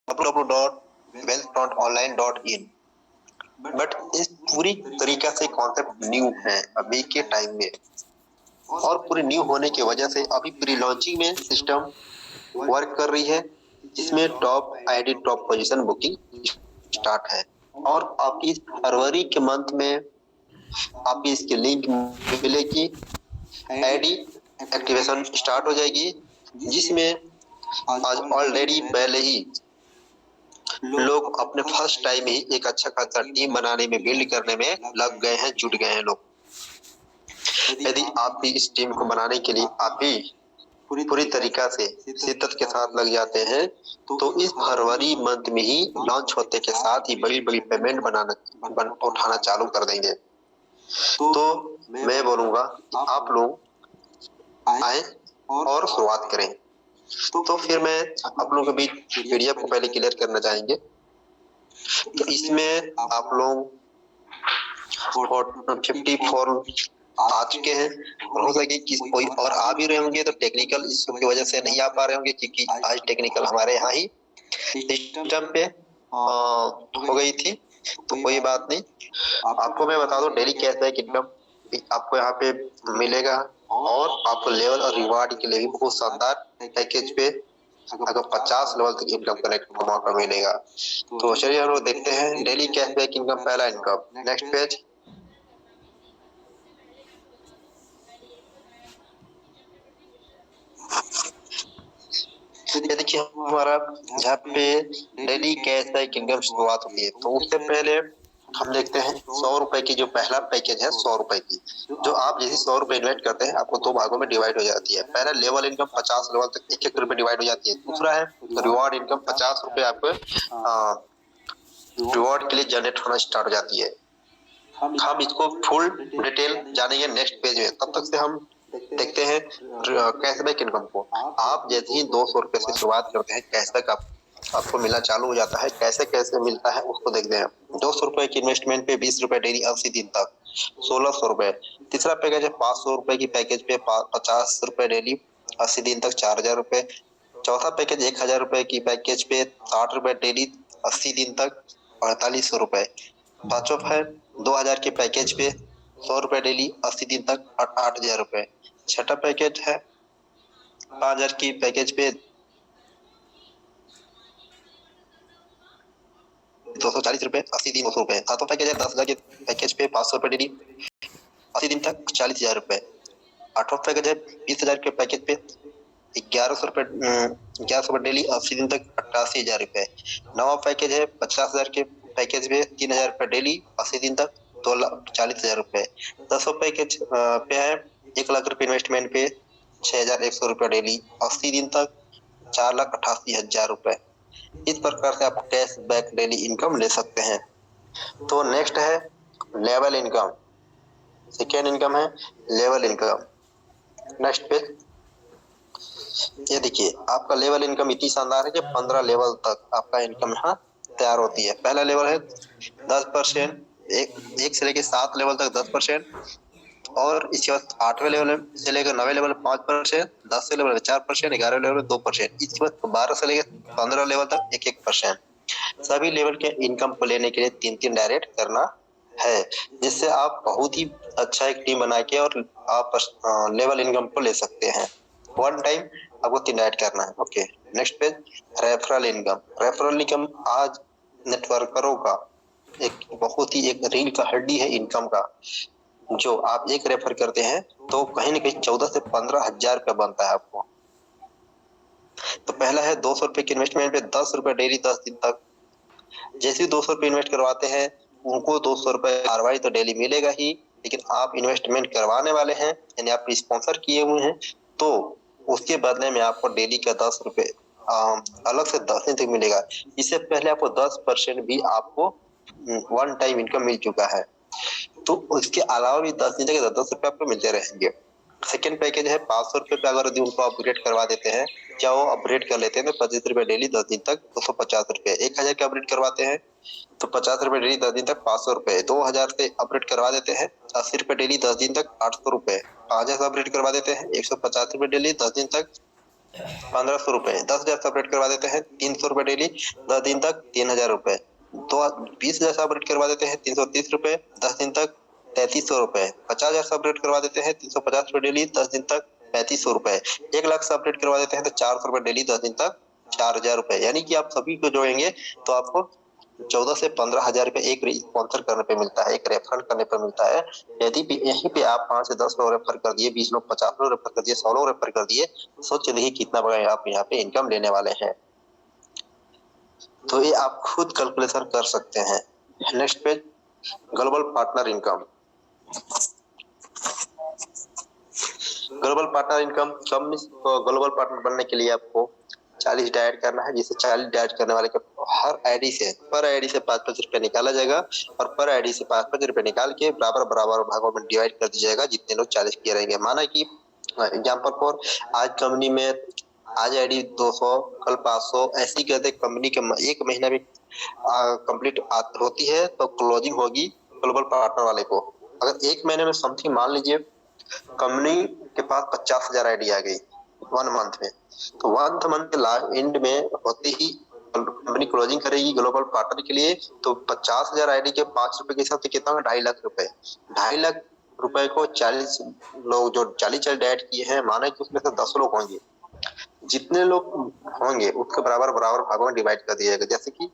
www.wealth.online.in। But इस पूरी तरीका से कॉन्सेप्ट न्यू है अभी के टाइम में, और पूरी न्यू होने की वजह से अभी प्री लॉन्चिंग में सिस्टम वर्क कर रही है, जिसमें top ID top position booking start है। और आपकी फरवरी के मंथ में आपकी इसकी लिंक मिलेगी, आईडी एक्टिवेशन स्टार्ट हो जाएगी, जिसमें आज ऑलरेडी पहले ही लोग अपने फर्स्ट टाइम ही एक अच्छा खासा टीम बनाने में, बिल्ड करने में लग गए हैं, जुट गए हैं लोग। यदि आप भी इस टीम को बनाने के लिए आप भी पूरी तरीका से शिद्दत के साथ लग जाते हैं, तो इस फरवरी मंथ में ही लॉन्च होते के साथ ही बड़ी बड़ी पेमेंट उठाना चालू कर देंगे। तो मैं बोलूंगा कि आप लोग आए और शुरुआत करें। तो फिर मैं आप लोगों के बीच पीडीएफ को पहले क्लियर करना चाहेंगे। तो इसमें आप लोग 54 आ चुके हैं, और हो सके कि कोई और आ भी रहे होंगे तो टेक्निकल इश्यू की वजह से नहीं आ पा रहे होंगे, क्योंकि आज टेक्निकल हमारे यहाँ ही सिस्टम पे हो गई थी। तो कोई बात नहीं, आपको मैं बता दूं डेली कैशबैक इनकम आपको यहाँ पे मिलेगा, और आपको लेवल और रिवार्ड के लिए भी बहुत शानदार पैकेज पे अगर 50 लेवल तक इनकम कलेक्ट का मौका मिलेगा। तो चलिए हम लोग देखते हैं डेली कैशबैक इनकम, पहला इनकम। Next page. ये देखिए हमारा यहाँ पे डेली कैशबैक इनकम शुरुआत होती है। तो उससे पहले हम देखते हैं 100 रुपए की जो पहला पैकेज है, 100 रुपए की, जो आप जैसे 100 रुपए इन्वेस्ट करते हैं आपको 2 भागों में डिवाइड हो जाती है। पहला लेवल इनकम 50 लेवल तक 1-1 रुपए डिवाइड हो जाती है। दूसरा है रिवॉर्ड इनकम 50 रुपए आपको रिवॉर्ड के लिए जनरेट होना स्टार्ट हो जाती है। हम इसको फुल डिटेल जानेंगे नेक्स्ट पेज में। तब तक से हम देखते हैं कैशबैक इनकम को। आप जैसे ही 200 रुपए से शुरुआत करते हैं, कैशबैक आपको मिलना चालू हो जाता है। कैसे कैसे मिलता है उसको देखते हैं। 200 रुपए की इन्वेस्टमेंट पे 20 रुपए डेली 80 दिन तक 1600 रुपए। तीसरा पैकेज है 500 रुपए की पैकेज पे 50 रुपए डेली 80 दिन तक 4000 रुपए। चौथा पैकेज 1000 रुपए की पैकेज पे 60 रुपए डेली 80 दिन तक 4800 रुपए। पांचवा है 2000 के पैकेज पे 100 रुपए डेली 80 दिन तक 8000 रुपए। छठा पैकेज है 5000 की पैकेज पे 240 रुपए 80 दिन 200 रुपए। सातवां पैकेज है 10,000 के पैकेज पे 500 रुपए डेली 80 दिन तक 40,000 रुपए। आठवां पैकेज है 20,000 के पैकेज पे 1100 रुपए डेली 80 दिन तक 88,000 रुपए। नवा पैकेज है 50,000 के पैकेज पे 3,000 रुपए डेली 80 दिन तक 2,40,000 रुपए। 10वां पैकेज पे है 1 लाख रुपए इन्वेस्टमेंट पे 6,100 रुपए डेली 80 दिन तक 4,88,000 रुपए। इस प्रकार से आप कैश बैक डेली इनकम ले सकते हैं। तो नेक्स्ट है लेवल इनकम। सेकेंड इनकम है लेवल इनकम। नेक्स्ट पे ये देखिए आपका लेवल इनकम इतनी शानदार है कि 15 लेवल तक आपका इनकम यहाँ तैयार होती है। पहला लेवल है 10%, एक से लेकर 7 लेवल तक 10%, और इसके बाद 8वें लेवल से लेकर 9वें लेवल 5%, 10वें लेवल 4%, 11वें लेवल 2%, इसके बाद 12 से लेकर 15 लेवल तक 1-1%। सभी लेवल के इनकम को लेने के लिए 3-3 डायरेक्ट करना है, जिससे आप बहुत ही अच्छा एक टीम बना के और आप लेवल इनकम को ले सकते हैं। वन टाइम आपको 3 डायरेक्ट करना है। Okay next page referral income. Referral income आज नेटवर्करों का एक बहुत ही एक रील का हड्डी है इनकम का। जो आप एक रेफर करते हैं तो कहीं ना कहीं 14 से 15,000 रुपया बनता है आपको। तो पहला है 200 रुपए की इन्वेस्टमेंट पे 10 रुपए डेली 10 दिन तक। जैसे ही 200 रुपए इन्वेस्ट करवाते हैं उनको 200 रुपए आरवाई तो डेली मिलेगा ही, लेकिन आप इन्वेस्टमेंट करवाने वाले हैं यानी आप स्पॉन्सर किए हुए हैं, तो उसके बदले में आपको डेली का 10 रुपए अलग से 10 दिन तक मिलेगा। इससे पहले आपको 10% भी आपको वन टाइम इनकम मिल चुका है। तो उसके अलावा भी 10 दिन तक 10 रुपए आपको मिलते रहेंगे। सेकेंड पैकेज है 500 रुपए पे अगर यदि उनको अपग्रेड करवा देते हैं, क्या वो अपग्रेड कर लेते हैं तो 25 रुपए डेली 10 दिन तक 250 रुपए। 1000 के अपग्रेड करवाते हैं तो 50 रुपए डेली 10 दिन तक 500 रुपए। 2000 से अपग्रेड करवा देते हैं 80 रुपए डेली 10 दिन तक 800 रुपए। 5000 से अपग्रेड करवा देते हैं 150 रुपए डेली 10 दिन तक 1500 रुपए। 10,000 सेपरेट करवा देते हैं 300 रुपए डेली, 10 दिन तक 3000 रुपए। तो 20,000 सेपरेट करवा देते हैं 330 रुपए, 10 दिन तक 3300 रुपए। 50,000 सेपरेट करवा देते हैं 350 रुपए डेली, 10 दिन तक 3500 रुपए। 1 लाख सेपरेट करवा देते हैं तो 400 रुपए डेली, 10 दिन तक 4000 रुपए। यानी कि आप सभी को जोड़ेंगे तो आपको 14 से 15,000 रुपए एक स्पॉन्सर करने पे मिलता है, एक रेफर करने पे मिलता है। यदि यहीं पे आप 5 से 10 लोग रेफर कर दिए, 20 लोग, 50 लोग रेफर कर दिए, 100 लोग रेफर कर दिए, सोच चलिए कितना बड़ा आप यहाँ पे इनकम लेने वाले हैं। तो ये आप खुद कैलकुलेशन कर सकते हैं। Next page, global partner income. Global partner income, company global partner बनने के लिए आपको 40 डाइट करना है, जिसे 40 डाइट करने वाले को हर आईडी से, पर आईडी से 5-5 रुपए निकाला जाएगा और पर आईडी से 5-5 रुपए निकाल के बराबर बराबर भागों में डिवाइड कर दिया जाएगा जितने लोग 40 किए रहेंगे। माना कि एग्जाम्पल फॉर, आज कंपनी में आज आईडी 200, कल 500, ऐसी कहते कंपनी के एक महीना में कंप्लीट होती है तो क्लोजिंग होगी ग्लोबल पार्टनर वाले को। अगर एक महीने में समथिंग मान लीजिए कंपनी के पास 50,000 आईडी आ गई 1 मंथ में, तो 1 मंथ के एंड में होते ही कंपनी क्लोजिंग करेगी ग्लोबल पार्टनर के लिए। तो 50,000 आईडी के 5 रुपए के हिसाब से कितना होगा, 2.5 लाख रुपए। 2.5 लाख रुपए को 40 लोग जो 40 ऐड किए हैं, माना कि उसमें से 10 लोग होंगे, जितने लोग होंगे उसके बराबर बराबर भागों में डिवाइड कर दिया जाएगा। जैसे कि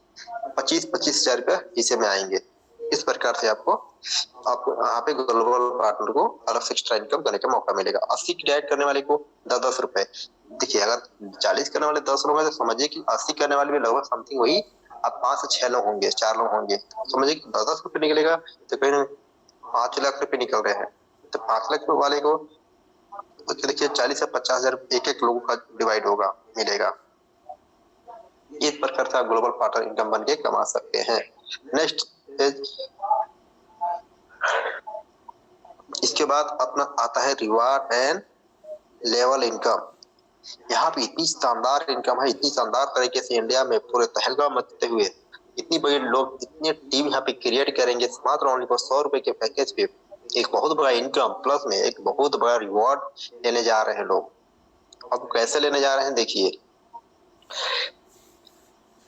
25-25 हजार रुपए हिस्से में आएंगे। इस प्रकार से आपको यहाँ पे ग्लोबल पार्टनर को अलग से एक्स्ट्रा इनकम करने का मौका मिलेगा। 80 की डाइट करने वाले को 10-10 रुपए। देखिए अगर 40 करने वाले 10 लोग हैं तो समझिए कि 80 करने वाले भी लगभग समथिंग वही, आप 5 से 6 लोग होंगे, 4 लोग होंगे, समझिए कि 10-10 रुपए निकलेगा तो कहीं 5 लाख रुपए निकल रहे हैं। तो 5 लाख वाले को तो देखिए 40 से 50,000 एक लोगों का डिवाइड होगा, मिलेगा। इस प्रकार से आप ग्लोबल पार्टनर इनकम बन के कमा सकते हैं। नेक्स्ट, इसके बाद अपना आता है रिवार्ड एंड लेवल इनकम। यहाँ पे इतनी शानदार इनकम है, इतनी शानदार तरीके से इंडिया में पूरे तहलका मचते हुए इतनी बड़ी लोग, इतनी टीम यहाँ पे क्रिएट करेंगे मात्र ओनली फॉर 100 रुपए के पैकेज पे। एक बहुत बड़ा इनकम प्लस में एक बहुत बड़ा रिवॉर्ड लेने जा रहे हैं लोग। अब कैसे लेने जा रहे हैं देखिए।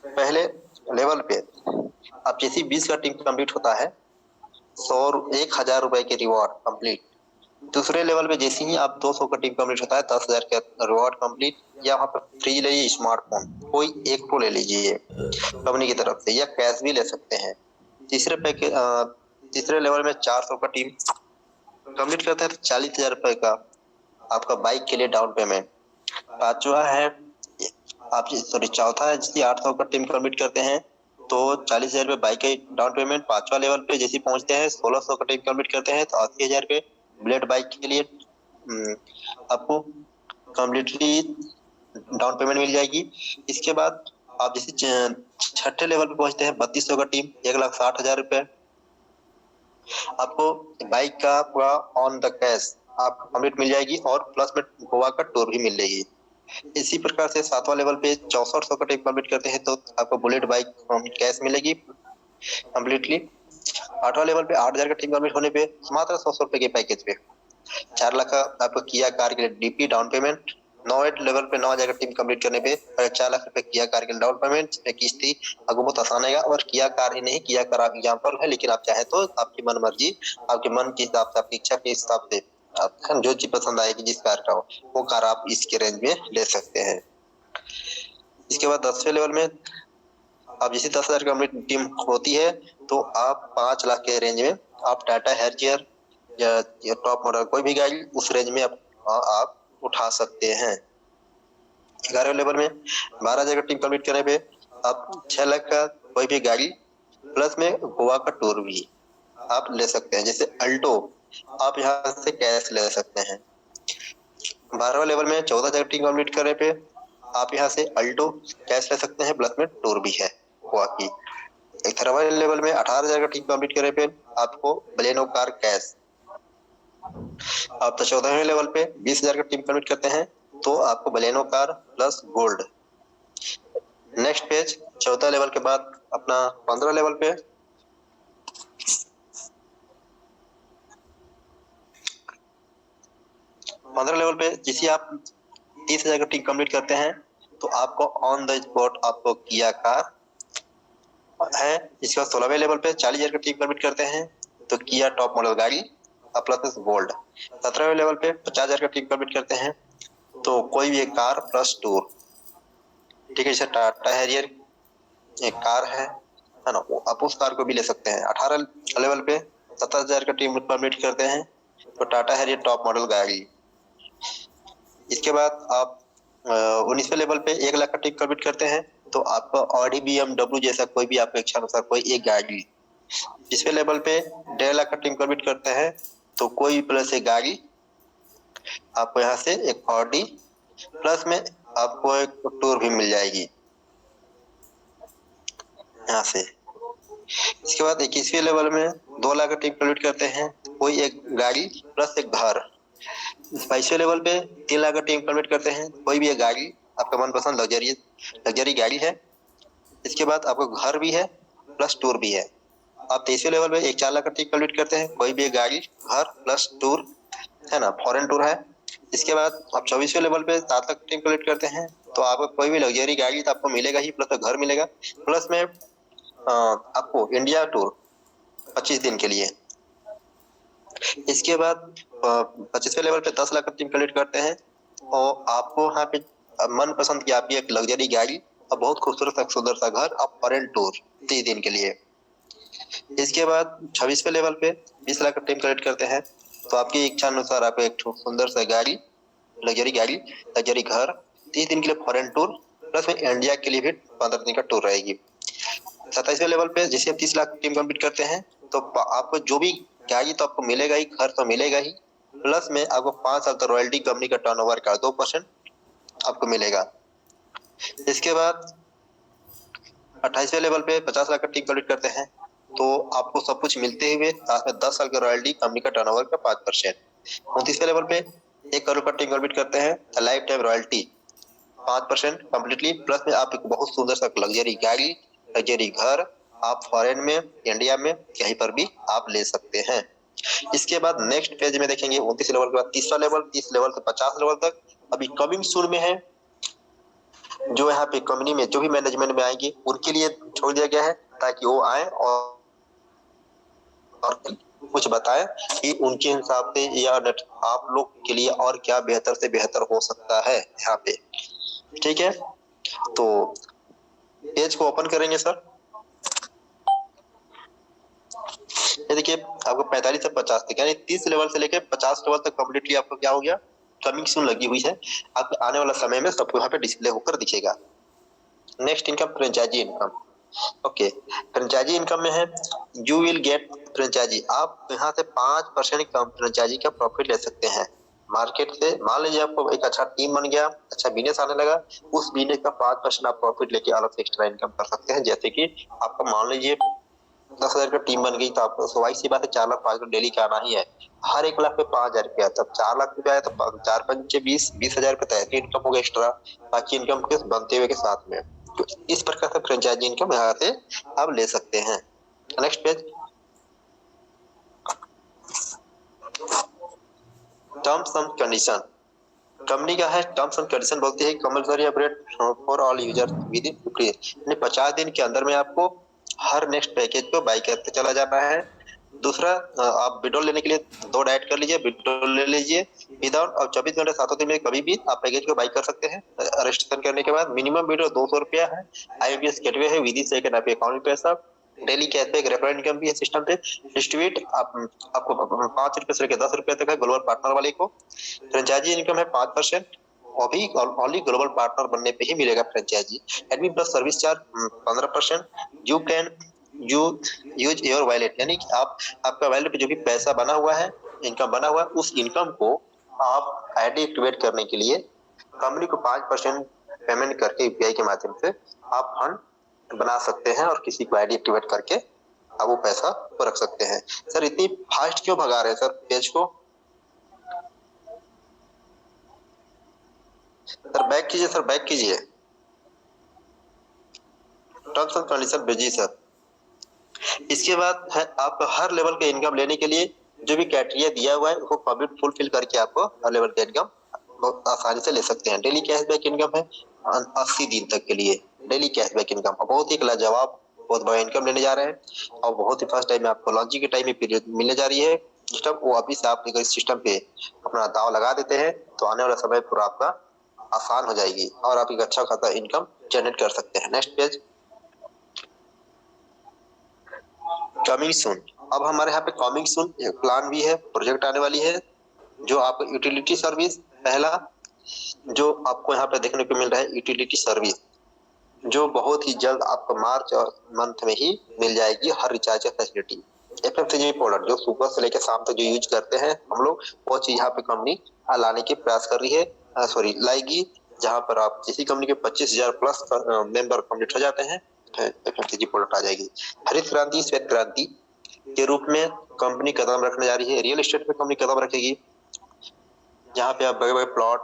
पहले लेवल पे अब जैसे 20 का टीम कंप्लीट होता है 1,000 रुपए के रिवॉर्ड कंप्लीट। दूसरे लेवल पे जैसे ही आप 200 का टीम कंप्लीट होता है 10,000 का रिवॉर्ड कंप्लीट, या वहाँ पर फ्री ले लीजिए स्मार्टफोन, कोई एक प्रो ले लीजिए कंपनी की तरफ से, या कैश भी ले सकते हैं। तीसरे लेवल में 400 का टीम कंप्लीट करते हैं तो 40,000 रुपए का आपका बाइक के लिए डाउन पेमेंट। पांचवा है आप, सॉरी चौथा है, जिसकी 800 का टीम कंप्लीट करते हैं तो 40,000 रुपए बाइक के डाउन पेमेंट। पांचवा लेवल पे जैसे पहुंचते हैं 1,600 का टीम कंप्लीट करते हैं तो 80,000 रुपए बुलेट बाइक के लिए आपको कम्प्लीटली डाउन पेमेंट मिल जाएगी। इसके बाद आप जैसे छठे लेवल पे पहुंचते हैं 3200 का टीम 1,60,000 रुपए आपको बाइक का पूरा ऑन द कैश आप कंप्लीट मिल जाएगी और प्लस में गोवा का टूर भी मिल जाएगी। इसी प्रकार से 7वां लेवल पे 6400 का टीम कंप्लीट करते हैं तो आपको बुलेट बाइक कैश मिलेगी कंप्लीटली। 8वां लेवल पे 8,000 का टीम कंप्लीट होने पे मात्र 100 रुपए के पैकेज पे 4 लाख का आपको किया कार के लिए डीपी डाउन पेमेंट। 9 लेवल पे 9,000 का टीम कंप्लीट करने पे 4 लाख रुपए किया कार के लिए डाउन पेमेंट, जिसमें किस्ती आपको बहुत आसान है। और किया कार ही नहीं, किया कार एग्जाम्पल है, लेकिन आप चाहे तो आपकी मन मर्जी, आपके मन के हिसाब से, आपकी इच्छा के हिसाब से आपको जो चीज पसंद आएगी, जिस कार का हो वो कार आप इसके रेंज में ले सकते हैं। इसके बाद 10वें लेवल में अब जैसे 10,000 की टीम होती है तो आप 5 लाख के रेंज में आप टाटा हैरियर या टॉप मॉडल कोई भी गाड़ी उस रेंज में आप उठा सकते हैं। 11वें लेवल में 12,000 का टीम कंप्लीट करने पे आप 6 लाख का कोई भी गाड़ी प्लस में गोवा का टूर भी आप ले सकते हैं। जैसे अल्टो आप यहाँ से कैश ले सकते हैं। 12वें लेवल में 14,000 टीम कंप्लीट करने पे आप यहाँ से अल्टो कैश ले सकते हैं, प्लस में टूर भी है गोवा की। 18वें लेवल में 18,000 का टीम कंप्लीट करने पे आपको बलेनो कार कैश। आप 14वें लेवल पे 20,000 का टीम कंप्लीट करते हैं तो आपको Baleno car plus gold. Next page 14 level के बाद अपना 15 लेवल पे 15 लेवल पे जिसे आप 30,000 का टिक कंप्लीट करते हैं तो आपको ऑन द स्पॉट आपको किया कार है। इसके बाद 16वें लेवल पे 40,000 का टिक कंप्लीट करते हैं तो किया टॉप मॉडल गाड़ी प्लस गोल्ड। 17वें लेवल पे 50,000 का टिक कंप्लीट करते हैं तो कोई भी एक कार प्लस टूर, ठीक है। जैसे टाटा हैरियर एक कार है ना, आप उस कार को भी ले सकते हैं। 18 लेवल पे 70,000 का टीम परमिट करते हैं तो टाटा हैरियर टॉप मॉडल गाड़ी। इसके बाद आप 19वें लेवल पे 1 लाख का टिक परमिट करते हैं तो आपको ऑडी BMW जैसा कोई भी आपके इच्छा अनुसार कोई एक गाड़ी। 20वें लेवल पे 1.5 लाख का टीम परमिट करते हैं तो कोई प्लस एक गाड़ी आपको यहाँ से एक ऑडी प्लस में आपको एक टूर भी मिल जाएगी यहाँ से। इसके बाद 21वें लेवल में 2 लाख का टिक कंप्लीट करते हैं कोई एक गाड़ी प्लस एक घर। 22वें लेवल पे 3 लाख का टिक कंप्लीट करते हैं कोई भी एक गाड़ी आपका मनपसंद लग्जरी गाड़ी है। इसके बाद आपको घर भी है प्लस टूर भी है। आप 23वें लेवल पे 4 लाख का टिक कंप्लीट करते हैं कोई भी एक गाड़ी घर प्लस टूर है ना, फॉरेन टूर है। इसके बाद आप 24वें लेवल पे 7 लाख टिक कंप्लीट करते हैं तो आपको कोई भी लग्जरी गाड़ी तो आपको मिलेगा ही, प्लस घर मिलेगा, प्लस में आपको इंडिया टूर 25 दिन के लिए। इसके बाद 25वें लेवल पे 10 लाख का टीम कलेक्ट करते हैं और आपको यहाँ पे मनपसंद की आपकी एक लग्जरी गाड़ी और बहुत खूबसूरत सुंदर सा घर और फॉरेन टूर 30 दिन के लिए। इसके बाद 26वें लेवल पे 20 लाख का टीम कलेक्ट करते हैं तो आपकी इच्छा अनुसार आपको एक सुंदर सा गाड़ी लग्जरी घर 30 दिन के लिए फॉरेन टूर प्लस में इंडिया के लिए भी 15 दिन का टूर रहेगी। 27वें लेवल पे जैसे 30 लाख टीम कंप्लीट करते हैं तो आपको जो भी गाड़ी तो आपको मिलेगा ही, घर तो मिलेगा ही, प्लस में आपको 5 साल तक रॉयल्टी कंपनी का टर्नओवर का 2% आपको मिलेगा। इसके बाद 28वें लेवल पे 50 लाख का टीम कंप्लीट करते हैं तो आपको सब कुछ मिलते हुए साथ में 10 साल का रॉयल्टी कंपनी का टर्नओवर का 5%। 29वें लेवल पे 1 करोड़ का टीम कंप्लीट करते हैं life time royalty 5% completely, plus में आप एक बहुत सुंदर सा लग्जरी गाड़ी लग्जरी घर आप फॉरेन में इंडिया में कहीं पर भी आप ले सकते हैं। इसके बाद नेक्स्ट पेज में देखेंगे 29 लेवल के बाद 30वां लेवल, 30 लेवल से 50 लेवल तक अभी कमिंग सून में है। जो यहाँ पे कंपनी में जो भी मैनेजमेंट में आएंगे उनके लिए छोड़ दिया गया है ताकि वो आए और कुछ बताएं कि उनके हिसाब से या आप लोग के लिए और क्या बेहतर से बेहतर हो सकता है यहाँ पे, ठीक है। तो पेज को ओपन करेंगे सर। ये देखिए आपको 45 से 50 तक यानी 30 लेवल से लेकर 50 लेवल तक कम्प्लीटली आपको क्या हो गया, कमिंग सून लगी हुई है। आपको आने वाला समय में सबको यहाँ पे डिस्प्ले होकर दिखेगा। Next income franchisee income. Okay, franchisee income में है यू विल गेट फ्रेंचाइजी, आप यहाँ से 5% फ्रेंचाइजी का प्रॉफिट ले सकते हैं मार्केट से। मान लीजिए आपको एक अच्छा टीम बन गया, अच्छा बिजनेस आने लगा, उस बिजनेस का 5% आप प्रॉफिट लेके अलग से एक्स्ट्रा इनकम कर सकते हैं। जैसे कि आपका मान लीजिए 10,000 का टीम बन गई तो आपको स्वाभाविक सी बात है 4 लाख 5 लाख डेली का आना ही है। हर 1 लाख पे 5,000 रुपया, तब 4 लाख रुपया है तो 4 पंचे 20,000 रुपये तय इनकम होगा एक्स्ट्रा, बाकी इनकम के बनते हुए के साथ में। तो इस प्रकार से फ्रेंचाइजी इनकम यहाँ से आप ले सकते हैं। Next page, terms and condition. Company का है टर्म्स एंड कंडीशन बोलती है compulsory update for all user with in 50 दिन के अंदर में आपको हर नेक्स्ट पैकेज को बाई करते चला जाना है। दूसरा, आप विड्रॉल लेने के लिए 2 डाइट कर लीजिए, विड्रॉल ले लीजिए विदाउट, और 24 घंटे 7 दिन में कभी भी आप पैकेज को बाई कर सकते हैं। रजिस्ट्रेशन करने के बाद मिनिमम विड्रॉल 200 रुपया है, IBPS गेटवे है, विद इन सेकंड आपके अकाउंट में पैसा, डेली कैशबैक रेफरल इनकम भी है सिस्टम पे, डिस्ट्रीब्यूट आपको 5 रुपए से लेकर 10 रुपए तक है ग्लोबल पार्टनर वाले को। फ्रेंचाइजी इनकम है 5%, अभी ओनली ग्लोबल पार्टनर बनने पे ही मिलेगा franchisee. Admin plus service charge 15%। You can use your wallet, यानी कि आप आपका वैलेट पे जो भी पैसा बना हुआ है, इनकम बना हुआ है, उस इनकम को आप आईडी एक्टिवेट करने के लिए कंपनी को 5% पेमेंट करके यूपीआई के माध्यम से आप फंड बना सकते हैं और किसी को आईडी एक्टिवेट करके आप वो पैसा को रख सकते हैं। सर इतनी फास्ट क्यों भगा रहे हैं सर पेज को? सर बैक कीजिए, सर बैक कीजिए। टर्म्स एंड कंडीशन भेजिए सर। इसके बाद है आपको हर लेवल के इनकम लेने के लिए जो भी क्राइटेरिया दिया हुआ है उसको फुलफिल करके आपको हर लेवल का इनकम बहुत आसानी से ले सकते हैं। डेली कैशबैक इनकम है 80 दिन तक के लिए डेली कैशबैक इनकम, बहुत ही लाजवाब, बहुत बड़ा इनकम लेने जा रहे हैं और बहुत ही फर्स्ट टाइम में आपको लॉन्चिंग के टाइम में पीरियड मिलने जा रही है सिस्टम। वो अभी से आप अगर इस सिस्टम पे अपना दाव लगा देते हैं तो आने वाला समय पूरा आपका आसान हो जाएगी और आप एक अच्छा खासा इनकम जनरेट कर सकते हैं। Next page, coming soon. अब हमारे यहाँ पे कमिंग सून एक प्लान भी है, प्रोजेक्ट आने वाली है जो आपको यूटिलिटी सर्विस, पहला जो आपको यहाँ पे देखने को मिल रहा है यूटिलिटी सर्विस, जो बहुत ही जल्द आपको मार्च और मंथ में ही मिल जाएगी हर रिचार्ज फैसिलिटी। एफएमसीजी प्रोडक्ट जो सुबह से लेकर शाम तक जो यूज करते हैं हम लोग, वो चीज यहाँ पे कंपनी लाने की प्रयास कर रही है, लाएगी, जहाँ पर आप किसी कंपनी के 25,000 प्लस मेंबर कंप्लीट हो जाते हैं एफएमसीजी प्रोडक्ट आ जाएगी। हरित क्रांति श्वेत क्रांति के रूप में कंपनी कदम रखने जा रही है। रियल एस्टेट पे कंपनी कदम रखेगी, जहाँ पे आप बड़े बड़े प्लॉट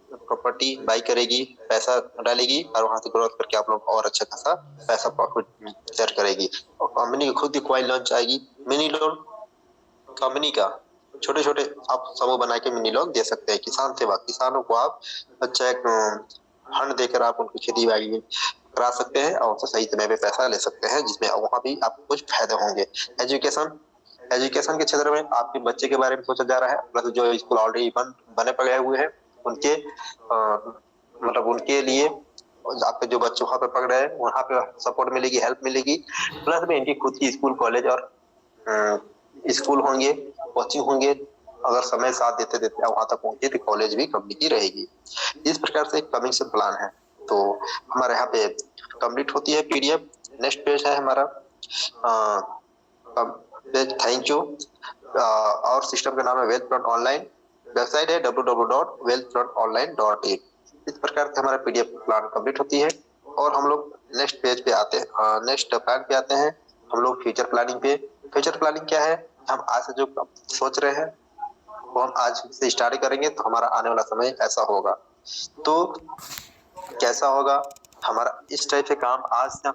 प्रॉपर्टी बाई करेगी, पैसा डालेगी और वहां से ग्रोथ करके आप लोग और अच्छा खासा पैसा प्रॉफिट शेयर करेगी। और कंपनी की खुद की क्वाइन लॉन्च आएगी, मिनी लोन कंपनी का, छोटे छोटे आप समूह बना के मिनी लोन दे सकते हैं। किसान सेवा, किसानों को आप चेक फंड देकर आप उनकी खेती बाड़ी करा सकते हैं और उनसे सही समय पे पैसा ले सकते हैं, जिसमें वहां भी आपको कुछ फायदे होंगे। एजुकेशन, एजुकेशन के क्षेत्र में आपके बच्चे के बारे में सोचा जा रहा है, प्लस जो स्कूल ऑलरेडी बने पड़े हुए हैं उनके मतलब उनके लिए आपके जो बच्चे वहां पे पढ़ रहे हैं वहां पे सपोर्ट मिलेगी, हेल्प मिलेगी। प्लस में इनकी खुद की स्कूल कॉलेज और स्कूल होंगे, कोचिंग होंगे, अगर समय साथ देते देते वहां तक पहुंचे तो कॉलेज भी कंपनी की रहेगी। इस प्रकार से कमिंग सून प्लान है। तो हमारे यहाँ पे कंप्लीट होती है पीडीएफ। नेक्स्ट पेज है हमारा पेज, थैंक यू। और सिस्टम का नाम है वेल्थ फ्रंट ऑनलाइन, वेबसाइट है www.wealthfrontonline.in। इस प्रकार से हमारा पीडीएफ प्लान कंप्लीट होती है और हम लोग नेक्स्ट पेज पे आते हैं, नेक्स्ट प्लान पे आते हैं हम लोग फ्यूचर प्लानिंग पे। फ्यूचर प्लानिंग क्या है, हम आज से जो सोच रहे हैं वो हम आज से स्टार्ट करेंगे तो हमारा आने वाला समय ऐसा होगा। तो कैसा होगा हमारा, इस टाइप से काम आज से